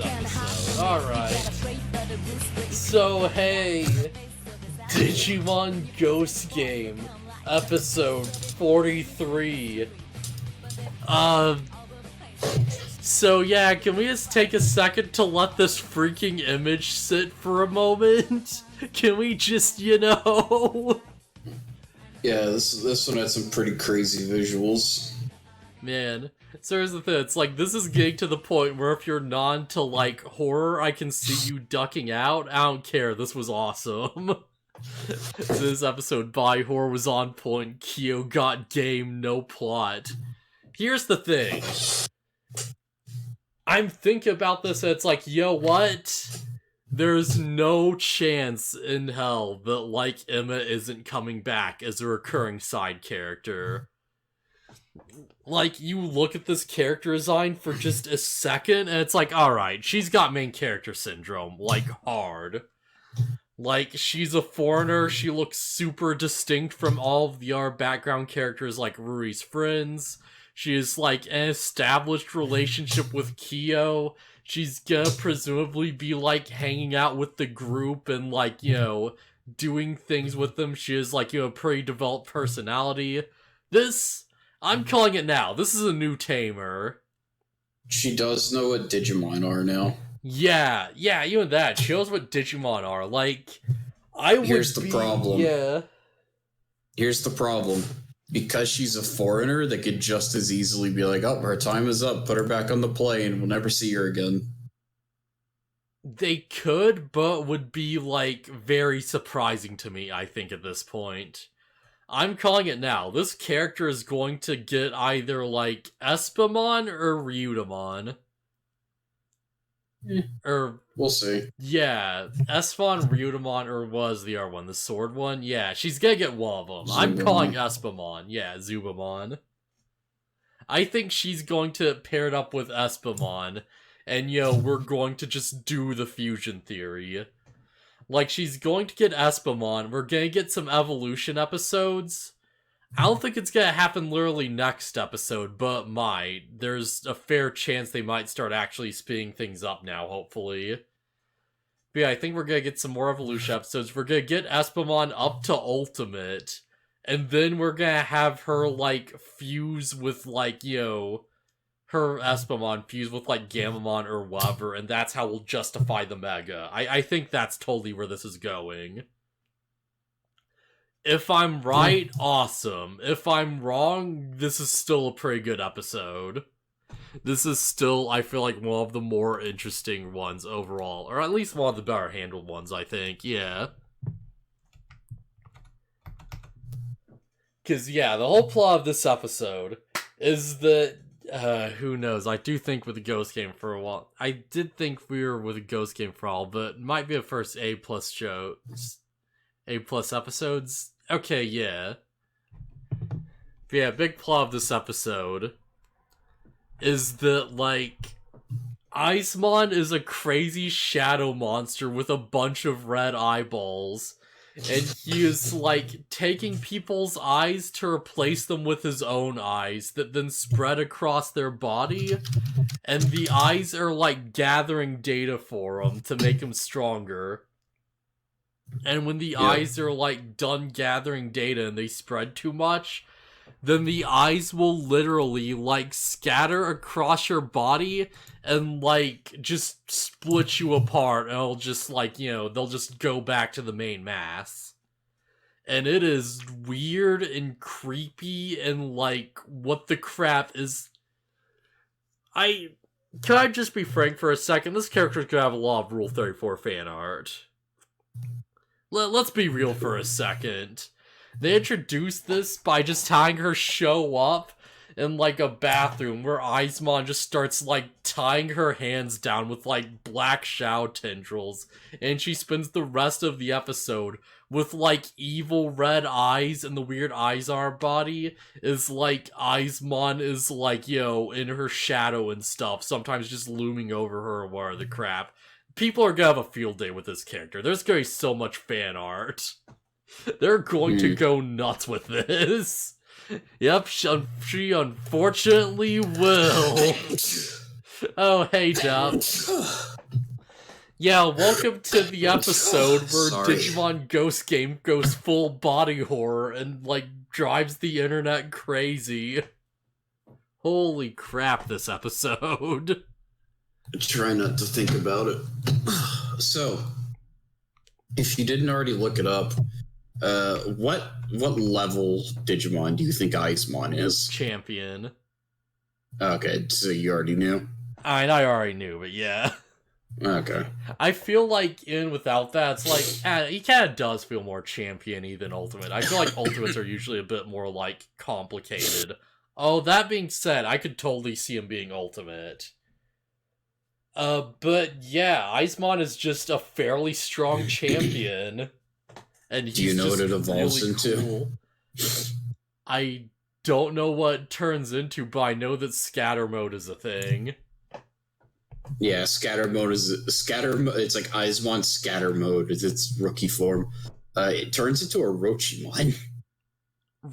episode. Alright. So, hey, Digimon Ghost Game, episode 43. So yeah, can we just take a second to let this freaking image sit for a moment? Can we just, you know? Yeah, this one had some pretty crazy visuals. Man, so here's the thing, it's like, this is getting to the point where if you're non to, like, horror, I can see you ducking out. I don't care, this was awesome. This episode by horror was on point, Kyo got game, no plot. Here's the thing. I'm thinking about this and it's like, yo, what? There's no chance in hell that, like, Emma isn't coming back as a recurring side character. Like, you look at this character design for just a second, and it's like, alright, she's got main character syndrome, like, hard. Like, she's a foreigner, she looks super distinct from all of the other background characters like Ruri's friends. She is, like, an established relationship with Kyo. She's gonna presumably be, like, hanging out with the group and, like, you know, doing things with them. She is, like, you know, a pretty developed personality. This, I'm calling it now. This is a new tamer. She does know what Digimon are now. Yeah, even that. She knows what Digimon are. Like, I would Here's the problem. Yeah. Here's the problem. Because she's a foreigner, they could just as easily be like, oh, her time is up, put her back on the plane, we'll never see her again. They could, but would be, like, very surprising to me, I think, at this point. I'm calling it now. This character is going to get either, like, Espamon or Ryutamon. Or... We'll see. Yeah, Espamon, Ryutamon, or was the other one, the sword one? Yeah, she's gonna get one of them. I'm calling Espamon. Yeah, Zubamon. I think she's going to pair it up with Espamon, and, you know, we're going to just do the fusion theory. Like, she's going to get Espamon, we're gonna get some evolution episodes. I don't think it's gonna happen literally next episode, but might. There's a fair chance they might start actually speeding things up now, hopefully. But yeah, I think we're gonna get some more evolution episodes. We're gonna get Espamon up to Ultimate, and then we're gonna have her, like, fuse with, like, you know, her Espamon fuse with, like, Gamamon or whatever, and that's how we'll justify the Mega. I think that's totally where this is going. If I'm right, awesome. If I'm wrong, this is still a pretty good episode. This is still, I feel like, one of the more interesting ones overall. Or at least one of the better handled ones, I think. Yeah. Because, yeah, the whole plot of this episode is that, who knows, I do think with the Ghost Game for a while. I did think we were with a Ghost Game for a while, but it might be a first A+ show. A+ episodes? Okay, yeah. But yeah, big plot of this episode is that, like, Aizmon is a crazy shadow monster with a bunch of red eyeballs, and he is, like, taking people's eyes to replace them with his own eyes that then spread across their body, and the eyes are, like, gathering data for him to make him stronger. And when the eyes are, like, done gathering data and they spread too much, then the eyes will literally, like, scatter across your body and, like, just split you apart. And it'll just, like, you know, they'll just go back to the main mass. And it is weird and creepy and, like, what the crap is... Can I just be frank for a second? This character's gonna have a lot of Rule 34 fan art. Let's be real for a second. They introduced this by just having her show up in, like, a bathroom where Aizmon just starts, like, tying her hands down with, like, black shadow tendrils, and she spends the rest of the episode with, like, evil red eyes, and the weird eyes on her body is, like, Aizmon is, like, you know, in her shadow and stuff, sometimes just looming over her or the crap. People are gonna have a field day with this character. There's gonna be so much fan art. They're going to go nuts with this. Yep, she unfortunately will. Oh, hey, Duff. Yeah, welcome to the episode where Sorry. Digimon Ghost Game goes full body horror and, like, drives the internet crazy. Holy crap, this episode. Try not to think about it. So, if you didn't already look it up, what level Digimon do you think Icemon is? Champion. Okay, so you already knew? I mean, I already knew, but yeah. Okay. I feel like in without that, it's like, he kind of does feel more champion-y than Ultimate. I feel like Ultimates are usually a bit more, like, complicated. Oh, that being said, I could totally see him being Ultimate. But yeah, Icemon is just a fairly strong champion. And he's Do you know just what it evolves really into? cool. I don't know what it turns into, but I know that scatter mode is a thing. Yeah, scatter mode is it's like Icemon scatter mode is its rookie form. It turns into a Orochimon.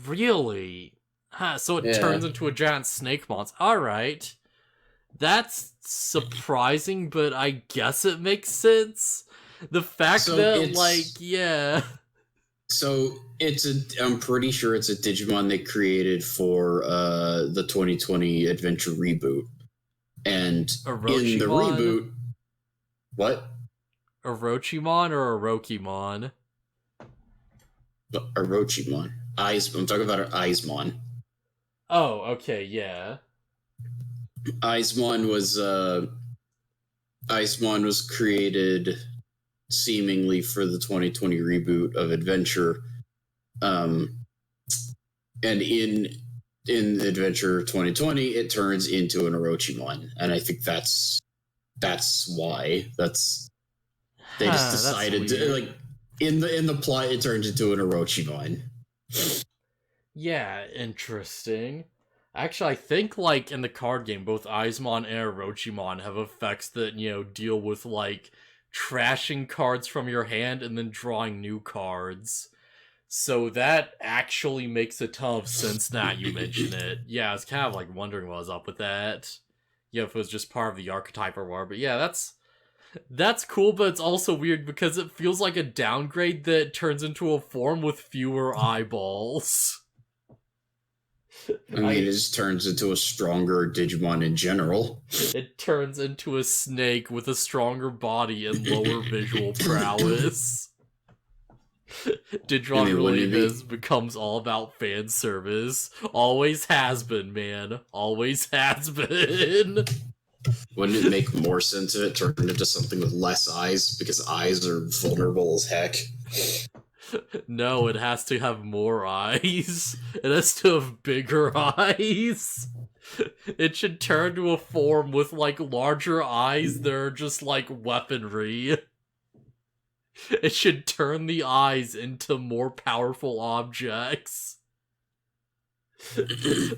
Really? Huh, so it turns into a giant snake monster. Alright. That's surprising, but I guess it makes sense. The fact that, like, yeah. So I'm pretty sure it's a Digimon they created for the 2020 Adventure reboot. And Orochimon? in the reboot, what? Orochimon or Orokimon? Orochimon. I'm talking about Icemon. Oh, okay, yeah. Icemon was created seemingly for the 2020 reboot of Adventure. And in Adventure 2020, it turns into an Orochimon, and I think that's why. They just decided to, like, in the plot, it turns into an Orochimon. Yeah, interesting. Actually, I think, like, in the card game, both Icemon and Orochimon have effects that, you know, deal with, like, trashing cards from your hand and then drawing new cards. So that actually makes a ton of sense now you mention it. Yeah, I was kind of, like, wondering what was up with that. Yeah, if it was just part of the archetype or what. But yeah, that's cool, but it's also weird because it feels like a downgrade that turns into a form with fewer eyeballs. I mean, it just turns into a stronger Digimon in general. It turns into a snake with a stronger body and lower visual prowess. Digimon really becomes all about fan service. Always has been, man. Always has been. Wouldn't it make more sense if it turned into something with less eyes? Because eyes are vulnerable as heck. No, it has to have more eyes. It has to have bigger eyes. It should turn to a form with, like, larger eyes that are just, like, weaponry. It should turn the eyes into more powerful objects. You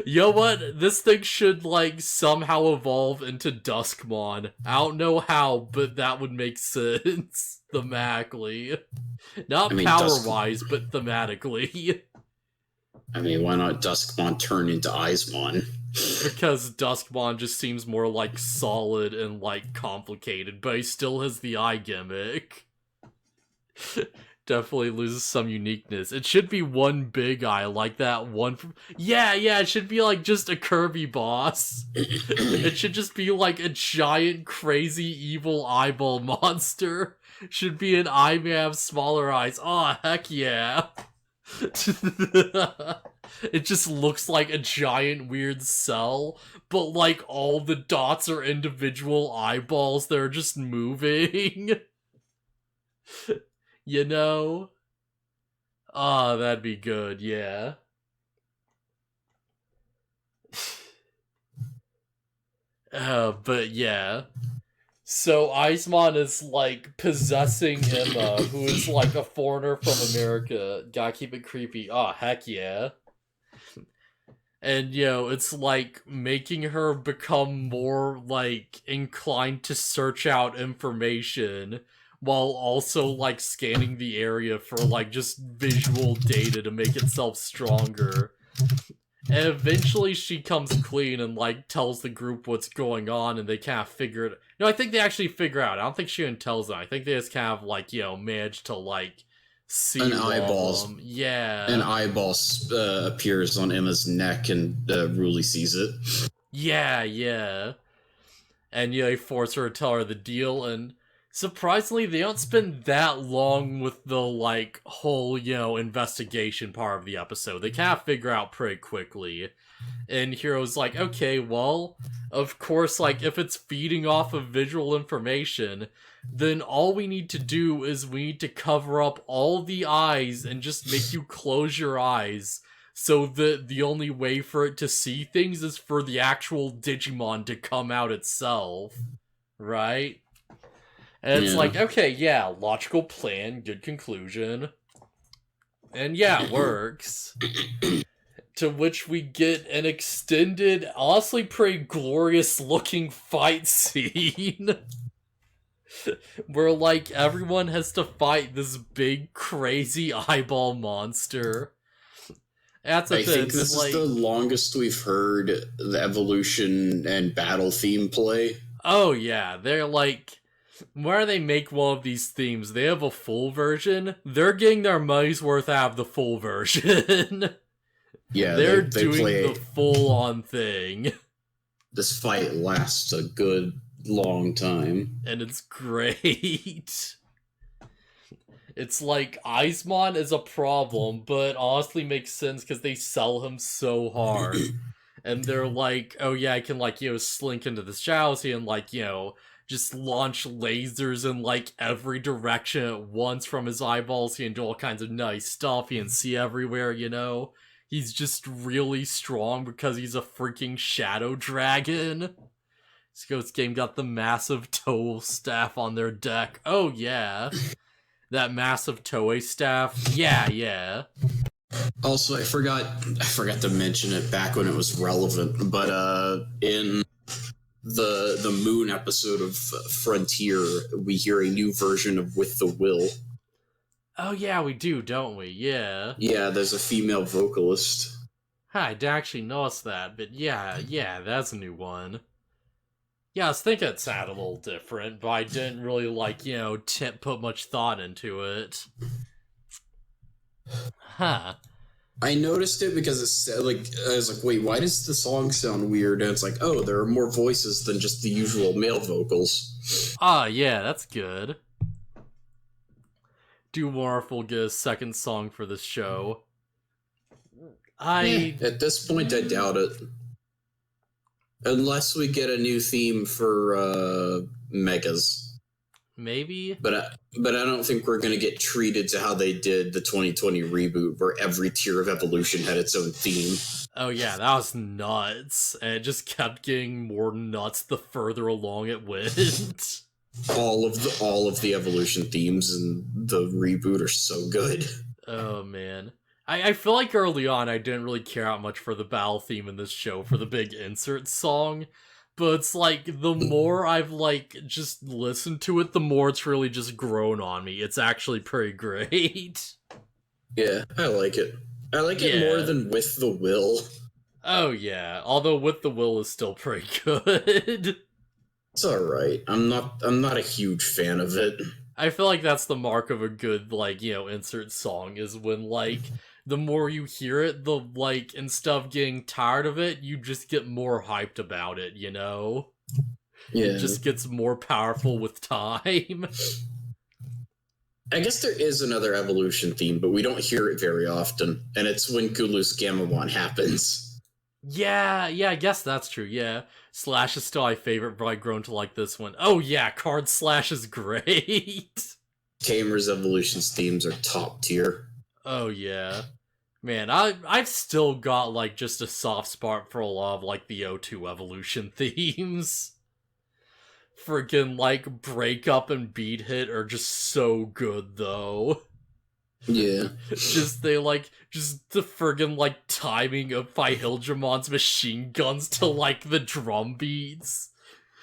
know what? This thing should, like, somehow evolve into Duskmon. I don't know how, but that would make sense thematically. Not power-wise, but thematically. I mean, why not Duskmon turn into Icemon? Because Duskmon just seems more, like, solid and, like, complicated, but he still has the eye gimmick. Definitely loses some uniqueness. It should be one big eye, like that one from... Yeah, it should be, like, just a Kirby boss. It should just be, like, a giant, crazy, evil eyeball monster. Should be an eye may have smaller eyes. Oh, heck yeah. It just looks like a giant, weird cell, but, like, all the dots are individual eyeballs that are just moving. You know? Ah, that'd be good, yeah. But yeah. So Icemon is, like, possessing Emma, who is, like, a foreigner from America. Gotta keep it creepy. Oh, heck yeah. And, you know, it's, like, making her become more, like, inclined to search out information, while also, like, scanning the area for, like, just visual data to make itself stronger. And eventually she comes clean and, like, tells the group what's going on, and they kind of figure it... No, I think they actually figure out. I don't think she even tells them. I think they just kind of, like, you know, manage to, like, see An all eyeball. of them. Yeah. An eyeball appears on Emma's neck, and Ruli sees it. Yeah, yeah. And, you know, they force her to tell her the deal, and surprisingly, they don't spend that long with the, like, whole, you know, investigation part of the episode. They kind of figure out pretty quickly. And Hero's like, okay, well, of course, like, if it's feeding off of visual information, then all we need to do is we need to cover up all the eyes and just make you close your eyes. So the only way for it to see things is for the actual Digimon to come out itself. Right? And it's like, okay, yeah, logical plan, good conclusion. And yeah, it works. To which we get an extended, honestly pretty glorious looking fight scene. Where, like, everyone has to fight this big, crazy eyeball monster. That's a I think this is the longest we've heard the evolution and battle theme play. Oh yeah, they're like... Where they make one of these themes, they have a full version. They're getting their money's worth out of the full version. Yeah, they're they doing play... the full-on thing. This fight lasts a good long time. And it's great. It's like, Aizmon is a problem, but honestly makes sense because they sell him so hard. And they're like, oh yeah, I can, like, you know, slink into this jealousy and, like, you know, just launch lasers in, like, every direction at once from his eyeballs. He can do all kinds of nice stuff. He can see everywhere, you know? He's just really strong because he's a freaking shadow dragon. This Ghost game got the massive Toei staff on their deck. Oh, yeah. That massive Toei staff. Yeah, yeah. Also, I forgot to mention it back when it was relevant, but in the Moon episode of Frontier, we hear a new version of With the Will. Oh yeah, we do, don't we? Yeah. Yeah, there's a female vocalist. I didn't actually notice that, but yeah, that's a new one. Yeah, I was thinking it sounded a little different, but I didn't really, like, you know, put much thought into it. Huh. I noticed it because it's like, I was like, wait, why does the song sound weird? And it's like, oh, there are more voices than just the usual male vocals. Ah, yeah, that's good. Do more if we'll get a second song for this show. At this point, I doubt it. Unless we get a new theme for Megas. Maybe? But I don't think we're going to get treated to how they did the 2020 reboot, where every tier of evolution had its own theme. Oh yeah, that was nuts. And it just kept getting more nuts the further along it went. All of the evolution themes in the reboot are so good. Oh man. I feel like early on I didn't really care out much for the battle theme in this show for the big insert song. But it's like, the more I've, like, just listened to it, the more it's really just grown on me. It's actually pretty great. Yeah, I like it. I like it more than With the Will. Oh yeah, although With the Will is still pretty good. It's alright. I'm not a huge fan of it. I feel like that's the mark of a good, like, you know, insert song, is when, like, the more you hear it, the, like, instead of getting tired of it, you just get more hyped about it, you know? Yeah. It just gets more powerful with time. I guess there is another evolution theme, but we don't hear it very often, and it's when Gulu's Gamamon happens. Yeah, I guess that's true, yeah. Slash is still my favorite, but I've grown to like this one. Oh yeah, Card Slash is great! Tamer's Evolution's themes are top tier. Oh yeah. Man, I've still got, like, just a soft spot for a lot of, like, the O2 Evolution themes. Friggin', like, Breakup and Beat Hit are just so good, though. Yeah. Just the friggin', like, timing of Phihildramon's machine guns to, like, the drum beats.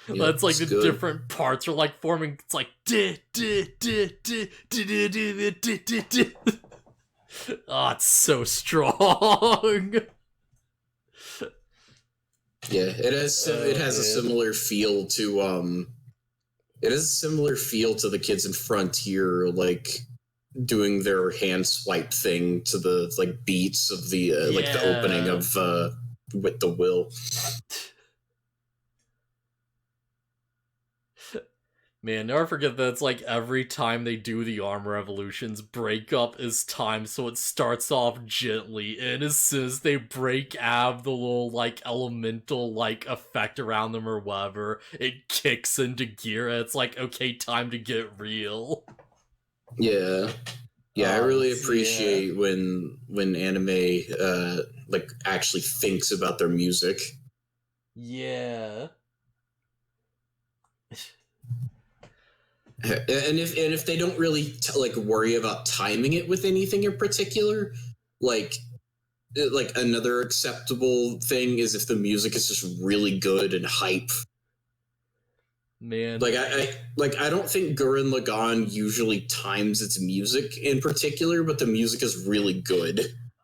Yeah, that's, like, the good. different parts are, like, forming, it's like, oh, it's so strong. Yeah, it has a similar feel to the kids in Frontier, like doing their hand swipe thing to the like beats of the like the opening of With the Will. Man, never forget that it's like every time they do the armor evolutions, breakup is timed so it starts off gently, and as soon as they break out of the little like elemental like effect around them or whatever, it kicks into gear and it's like, okay, time to get real. Yeah. Yeah, I really appreciate when anime like actually thinks about their music. Yeah. And if they don't really like worry about timing it with anything in particular, like another acceptable thing is if the music is just really good and hype. Man, like I don't think Gurren Lagann usually times its music in particular, but the music is really good.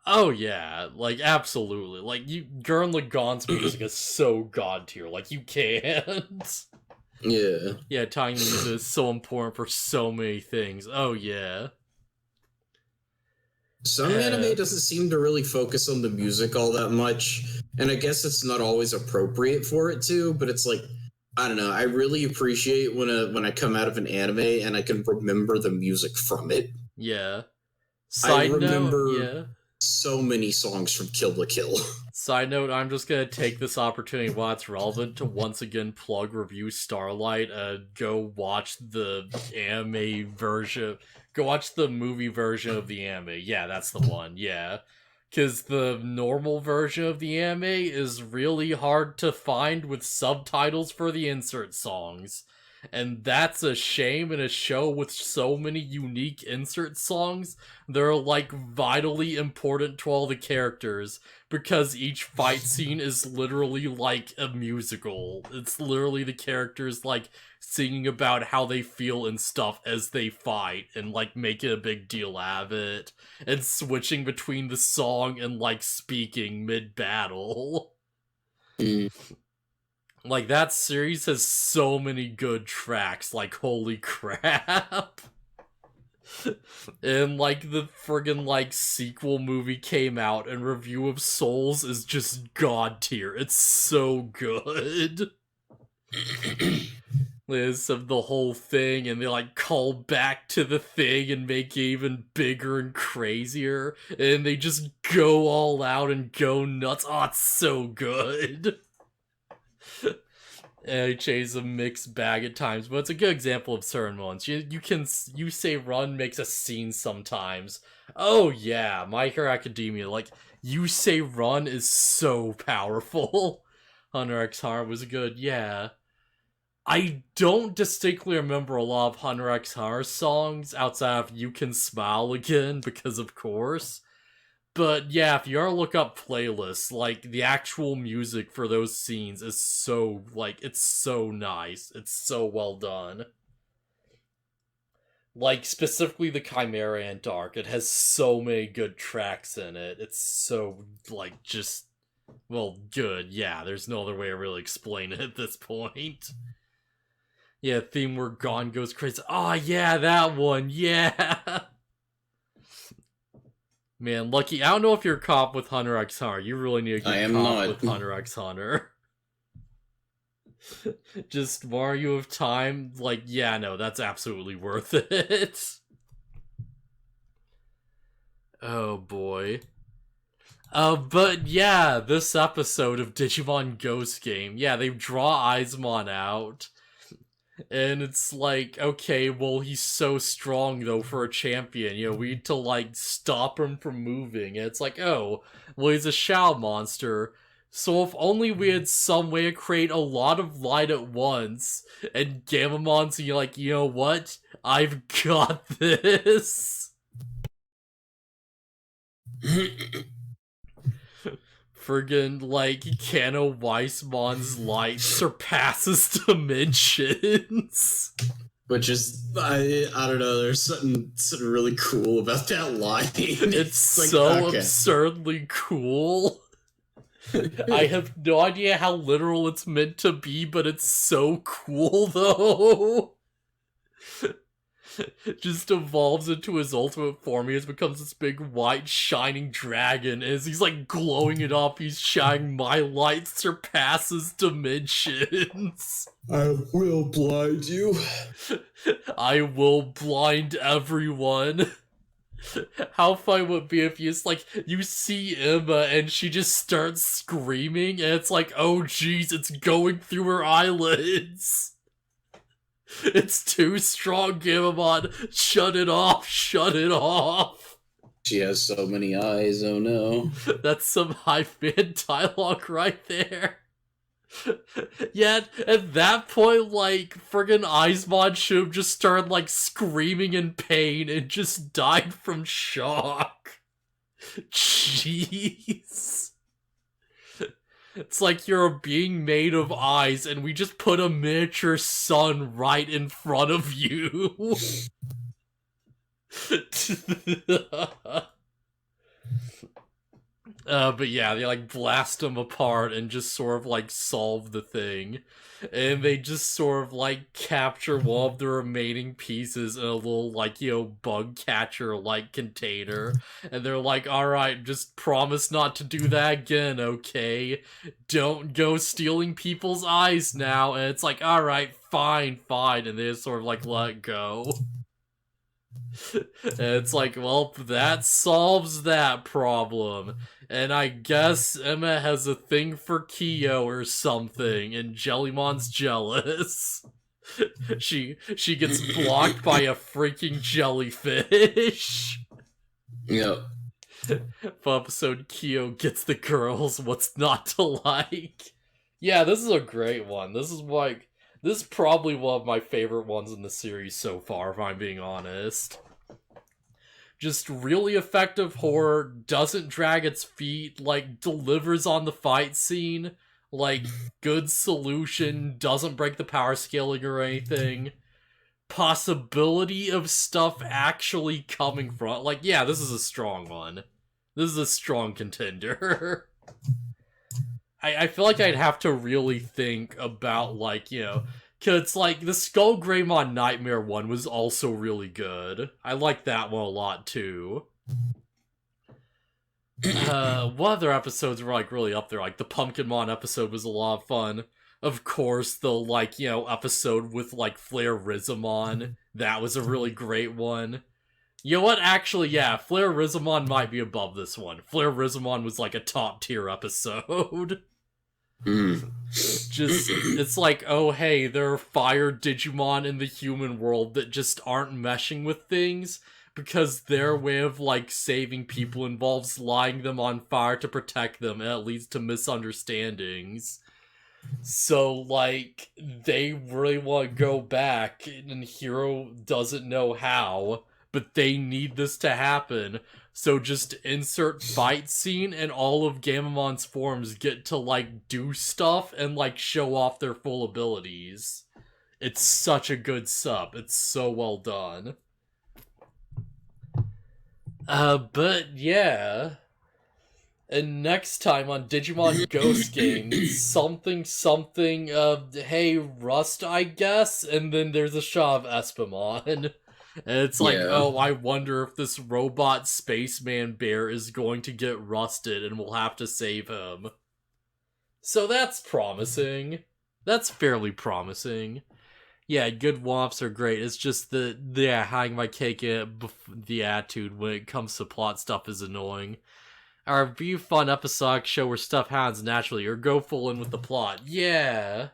Oh yeah, like absolutely. Like Gurren Lagann's music is so god tier. Like you can't. Yeah. Yeah, timing the music is so important for so many things. Oh yeah. Some anime doesn't seem to really focus on the music all that much, and I guess it's not always appropriate for it to, but it's like, I don't know, I really appreciate when I come out of an anime and I can remember the music from it. Yeah. I remember so many songs from Kill la Kill. Side note, I'm just gonna take this opportunity while it's relevant to once again plug review Starlight. Go watch the anime version. Go watch the movie version of the anime. Yeah, that's the one. Yeah. Because the normal version of the anime is really hard to find with subtitles for the insert songs. And that's a shame in a show with so many unique insert songs. They're like vitally important to all the characters because each fight scene is literally like a musical. It's literally the characters like singing about how they feel and stuff as they fight and like making a big deal out of it and switching between the song and like speaking mid-battle. Like, that series has so many good tracks, like, holy crap. And, like, the friggin', like, sequel movie came out, and Review of Souls is just god tier. It's so good. Of the whole thing, and they, like, call back to the thing and make it even bigger and crazier, and they just go all out and go nuts. Oh, it's so good. HA's a mixed bag at times, but it's a good example of certain ones. You say run makes a scene sometimes. Oh yeah, My Hero Academia, like, you say run is so powerful. Hunter x Hunter was good, yeah. I don't distinctly remember a lot of Hunter x Hunter songs outside of You Can Smile Again, because of course. But yeah, if you ever look up playlists, like, the actual music for those scenes is so, like, it's so nice. It's so well done. Like, specifically the Chimera Ant arc, it has so many good tracks in it. It's so, like, just, well, good. Yeah, there's no other way to really explain it at this point. Yeah, theme where Gon goes crazy. Oh, yeah, that one, yeah! Man, Lucky, I don't know if you're caught with Hunter x Hunter. You really need to get caught with Hunter x Hunter. Just Mario of Time, like, yeah, no, that's absolutely worth it. Oh boy. But yeah, this episode of Digimon Ghost Game, yeah, they draw Aizmon out. And it's like, okay, well, he's so strong, though, for a champion. You know, we need to, like, stop him from moving. And it's like, oh, well, he's a Shao monster. So if only we had some way to create a lot of light at once. And Gamamon's like, you know what? I've got this. Friggin', like, Kano Weissmon's light surpasses dimensions. Which is, I don't know, there's something really cool about that line. It's like, so absurdly cool. I have no idea how literal it's meant to be, but it's so cool though. Just evolves into his ultimate form. He becomes this big white shining dragon. As he's like glowing it up, he's shining, my light surpasses dimensions. I will blind you. I will blind everyone. How fun would it be if you just, like, you see Emma and she just starts screaming and it's like, oh jeez, it's going through her eyelids. It's too strong, Gamamon. Shut it off, shut it off. She has so many eyes, oh no. That's some high-fan dialogue right there. Yet, at that point, like, friggin' Icemon should have just started, like, screaming in pain and just died from shock. Jeez. It's like you're being made of eyes and we just put a miniature sun right in front of you. But yeah, they like blast them apart and just sort of like solve the thing. And they just sort of like capture one of the remaining pieces in a little like, bug catcher like container. And they're like, alright, just promise not to do that again, okay? Don't go stealing people's eyes now. And it's like, alright, fine. And they just sort of like let it go. And it's like, well, that solves that problem. And I guess Emma has a thing for Kyo or something, and Jellymon's jealous. She gets blocked by a freaking jellyfish. Yep. Episode Kyo gets the girls, what's not to like? Yeah, this is a great one. This is probably one of my favorite ones in the series so far, if I'm being honest. Just really effective horror, doesn't drag its feet, like, delivers on the fight scene, like, good solution, doesn't break the power scaling or anything. Possibility of stuff actually coming from, like, yeah, this is a strong one. This is a strong contender. I feel like I'd have to really think about, like, because, like, the Skull Greymon Nightmare one was also really good. I like that one a lot, too. What other episodes were, like, really up there? Like, the Pumpkinmon episode was a lot of fun. Of course, the, like, episode with, like, Flare Rizamon. That was a really great one. You know what? Actually, yeah, Flare Rizamon might be above this one. Flare Rizamon was, like, a top-tier episode. Just, it's like, oh hey, there are fire Digimon in the human world that just aren't meshing with things because their way of like saving people involves lighting them on fire to protect them, and it leads to misunderstandings. So like they really want to go back and Hero doesn't know how, but they need this to happen. So just insert fight scene and all of Gamamon's forms get to, like, do stuff and, like, show off their full abilities. It's such a good sub. It's so well done. But yeah. And next time on Digimon Ghost Game, something, hey, Rust, I guess? And then there's a shot of Espamon. And it's like, oh, I wonder if this robot spaceman bear is going to get rusted and we'll have to save him. So that's promising. That's fairly promising. Yeah, good one-offs are great. It's just having my cake in the attitude when it comes to plot stuff is annoying. Our view fun episodic show where stuff happens naturally, or go full in with the plot. Yeah.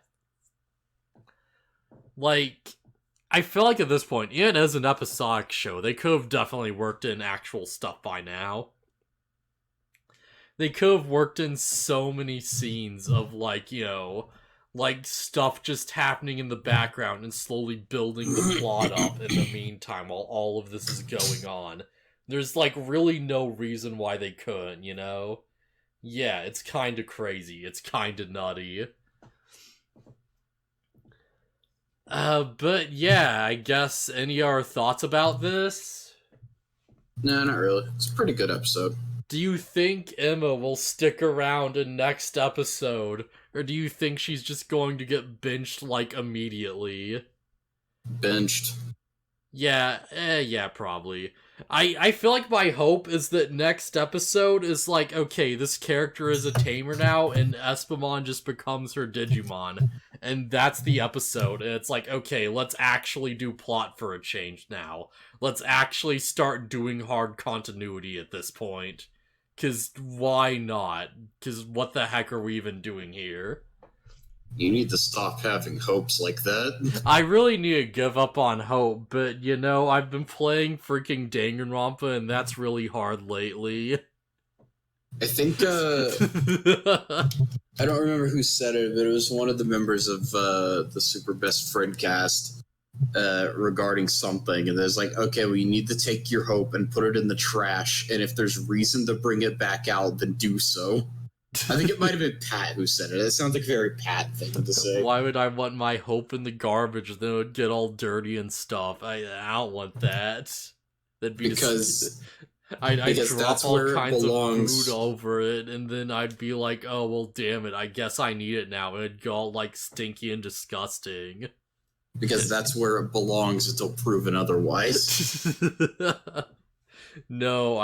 Like, I feel like at this point, even as an episodic show, they could have definitely worked in actual stuff by now. They could have worked in so many scenes of, like, like stuff just happening in the background and slowly building the plot up in the meantime while all of this is going on. There's, like, really no reason why they couldn't, Yeah, it's kinda crazy. It's kinda nutty. But yeah, I guess any other thoughts about this? No, not really. It's a pretty good episode. Do you think Emma will stick around in next episode, or do you think she's just going to get benched, like, immediately? Benched. Yeah, probably. I feel like my hope is that next episode is like, okay, this character is a tamer now, and Espamon just becomes her Digimon. And that's the episode, and it's like, okay, let's actually do plot for a change now. Let's actually start doing hard continuity at this point. 'Cause why not? 'Cause what the heck are we even doing here? You need to stop having hopes like that. I really need to give up on hope, but you know, I've been playing freaking Danganronpa, and that's really hard lately. I think, I don't remember who said it, but it was one of the members of the Super Best Friend cast regarding something, and there's like, okay, well, you need to take your hope and put it in the trash, and if there's reason to bring it back out, then do so. I think it might have been Pat who said it. It sounds like a very Pat thing to say. Why would I want my hope in the garbage? Then it would get all dirty and stuff. I don't want that. That'd be because I'd drop all kinds of food of over it, and then I'd be like, oh, well, damn it, I guess I need it now. And it'd go all, like, stinky and disgusting. Because that's where it belongs until proven otherwise. No,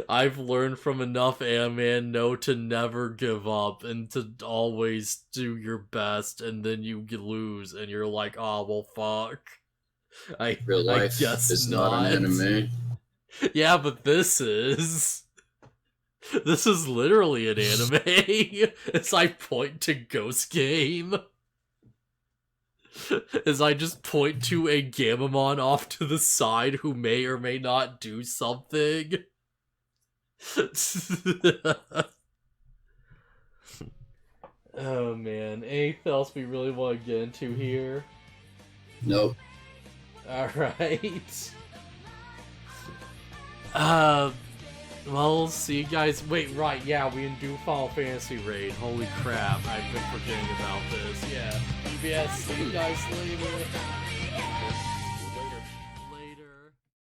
I've learned from enough anime and know to never give up and to always do your best, and then you lose and you're like, oh, well, fuck. Real life I guess is not an anime. Yeah, but this is literally an anime. As I point to Ghost Game. As I just point to a Gamamon off to the side who may or may not do something. Oh man, anything else we really want to get into here? Nope. Alright. Well, see you guys. Wait, right, yeah, we can do Final Fantasy Raid. Holy crap, I've been forgetting about this. Yeah. See you guys later.